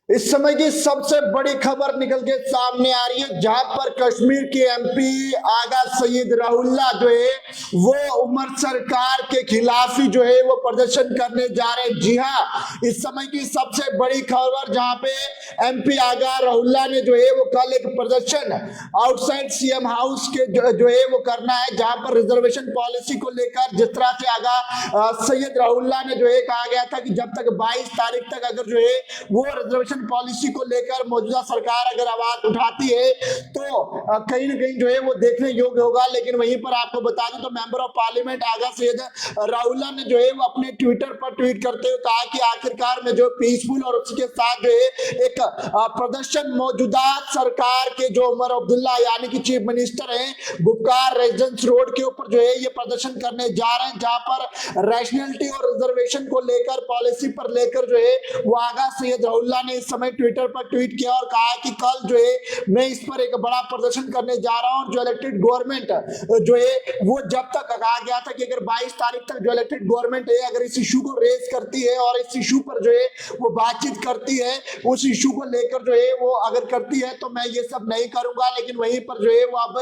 इस समय की सबसे बड़ी खबर निकल के सामने आ रही है, जहां पर कश्मीर के एमपी आगा सईद रहुल्ला जो है वो उमर सरकार के खिलाफ ही जो है वो प्रदर्शन करने जा रहे हैं। जी हाँ, इस समय की सबसे बड़ी खबर, जहां पे एमपी आगा रहुल्ला ने जो है वो कल एक प्रदर्शन आउटसाइड सीएम हाउस के जो है वो करना है, जहां पर रिजर्वेशन पॉलिसी को लेकर जिस तरह से आगा सैयद रहुल्ला ने जो है कहा गया था कि जब तक 22 तारीख तक अगर जो है वो रिजर्वेशन पॉलिसी को लेकर मौजूदा सरकार अगर आवाज उठाती है तो कहीं ना कहीं जो है वो देखने योग्य होगा। लेकिन वहीं पर आपको बता दूं तो मेंबर ऑफ पार्लियामेंट आगा सैयद रहुल्ला ने जो है वो अपने ट्विटर पर ट्वीट करते हुए कहा कि आखिरकार में जो पीसफुल और उसके साथ जो है एक प्रदर्शन मौजूदा सरकार के जो उमर अब्दुल्ला यानी कि चीफ मिनिस्टर हैं, गुपकार रेजिडेंस रोड के ऊपर जो है ये प्रदर्शन करने जा रहे हैं, जहां पर रैशनैलिटी और रिजर्वेशन को लेकर पॉलिसी पर लेकर जो है वो आगा सैयद रहुल्ला ने इस समय ट्विटर पर ट्वीट किया और कहा कि कल जो है मैं इस पर एक बड़ा प्रदर्शन करने जा रहा हूं। और जो इलेक्टेड गवर्नमेंट जो है वो जब तक कहा गया था कि अगर 22 तारीख तक जो इलेक्टेड गवर्नमेंट है अगर इस इशू को रेज करती है और इस इशू पर जो है वो बातचीत करती है, उस इशू को लेकर जो है वो अगर करती है तो मैं ये सब नहीं करूंगा। लेकिन वहीं पर जो है वो अब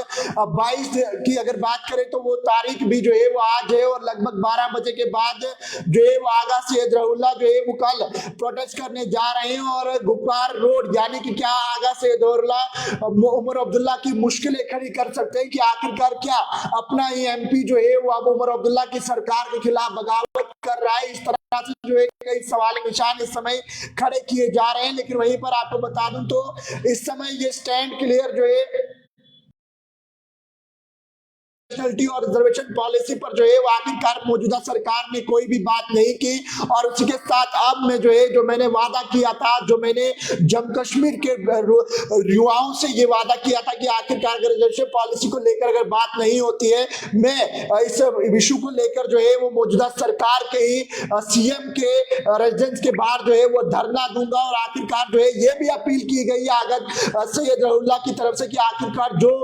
22 की अगर बात करें तो वो तारीख भी जो है वो आज है और लगभग 12 बजे के बाद जो है वो आगा सैयद रहुल्ला जो है वो कल प्रोटेस्ट करने जा रहे हैं। और गुपकार रोड यानी कि क्या आगा सैयद रहुल्ला उमर अब्दुल्ला की मुश्किलें खड़ी कर सकते हैं कि आखिरकार क्या अपना ही एमपी जो है वो अब उमर अब्दुल्ला की सरकार के खिलाफ बगावत कर रहा है। इस तरह से जो है कई सवाल निशान इस समय खड़े किए जा रहे हैं। लेकिन वहीं पर आपको बता दूं तो इस समय ये स्टैंड क्लियर जो है और रिजर्वेशन पॉलिसी पर जो है वो आखिरकार मौजूदा सरकार ने कोई भी बात नहीं की। और उसके साथ अब मैं जो है जो मैंने वादा किया था, जो मैंने जम्मू कश्मीर के युवाओं से ये वादा किया था कि आखिरकार रिजर्वेशन पॉलिसी को लेकर अगर बात नहीं होती है, मैं इस इशू को लेकर जो है वो मौजूदा सरकार के ही सीएम के रेजिडेंस के बाहर जो है वो धरना दूंगा। और आखिरकार जो है ये भी अपील की गई है आगा सैयद रहुल्ला की तरफ से कि आखिरकार जो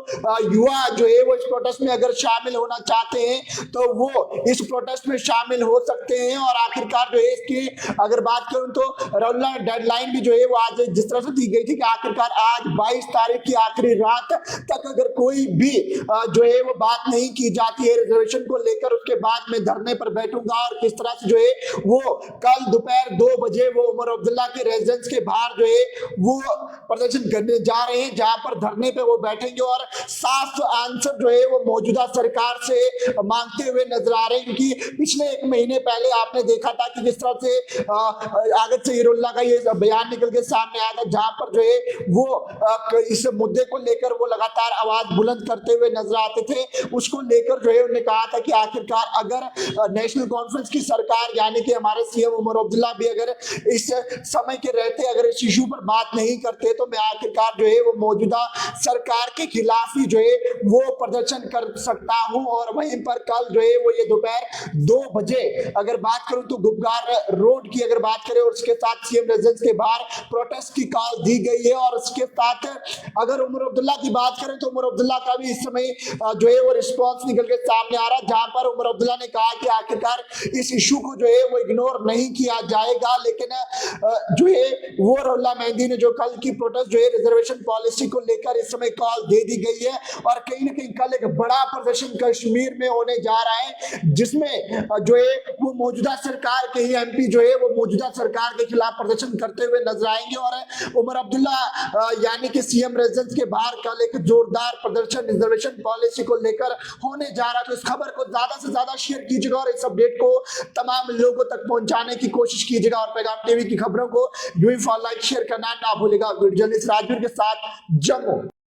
युवा जो है वो इस प्रोटेस्ट में अगर शामिल होना चाहते हैं तो वो इस प्रोटेस्ट में शामिल हो सकते हैं। और आखिरकार जो है इसकी अगर बात करूं तो रहुल्ला डेडलाइन भी जो है वो आज जिस तरह से दी गई थी कि आखिरकार आज 22 तारीख की आखिरी रात तक अगर कोई भी जो है वो बात नहीं की जाती है रिजर्वेशन को लेकर, उसके बाद मैं धरने पर बैठूंगा। और किस तरह से जो है वो कल दोपहर 2 बजे वो उमर अब्दुल्ला के रेजिडेंस के बाहर जो है वो प्रदर्शन करने जा रहे हैं, जहां पर धरने पे वो बैठेंगे और साफ आंसर जो है वो मौजूदा सरकार से मांगते हुए नजर आ रहे हैं। क्योंकि पिछले 1 महीने पहले आपने देखा था कि जिस तरह से आगा सैयद रहुल्ला का ये बयान निकल के सामने आया था, जहां पर जो है वो इस मुद्दे को लेकर वो लगातार आवाज बुलंद करते हुए नजर आते थे। उसको लेकर जो है उन्होंने कहा था कि आखिरकार अगर नेशनल कॉन्फ्रेंस की सरकार यानी कि हमारे सीएम उमर अब्दुल्ला भी अगर इस समय के रहते अगर इस इशू पर बात नहीं करते तो मैं आखिरकार जो है वो मौजूदा सरकार के खिलाफ ही जो है वो प्रदर्शन कर सकता हूं। और वहीं पर कल जो है वो ये दोपहर 2 बजे अगर बात करूं तो गुपकार रोड की अगर बात करें और उसके साथ सीएम रेजिडेंस के बाहर प्रोटेस्ट की कॉल दी गई है। और उसके साथ अगर उमर अब्दुल्ला की बात करें तो उमर अब्दुल्ला का भी इस समय जो है वो रिस्पांस निकल के सामने आ रहा है, जहां पर उमर अब्दुल्ला ने कहा कि आखिरकार इस इशू को जो है वो इग्नोर नहीं किया जाएगा। लेकिन जो है वो रहुल्ला मेहंदी ने जो कल की प्रोटेस्ट जो है रिजर्वेशन पॉलिसी को लेकर इस समय कॉल दे दी गई है। और कहीं ना कहीं कल एक बड़ा प्रदर्शन कश्मीर में होने जा रहा है, जिसमें जो है वो मौजूदा सरकार के ही एमपी जो है वो मौजूदा सरकार के खिलाफ प्रदर्शन करते हुए नजर आएंगे। और उमर अब्दुल्ला यानी कि सीएम रेजिडेंस के बाहर कल एक जोरदार प्रदर्शन रिजर्वेशन पॉलिसी को लेकर होने जा रहा है। तो इस खबर को ज्यादा से ज्यादा शेयर कीजिएगा और इस अपडेट को तमाम लोगों तक पहुंचाने की कोशिश कीजिएगा। और पैगाम टीवी की खबरों को लाइक शेयर करना ना भूलेगा। जर्नलिस्ट राजवीर के साथ जम्मू।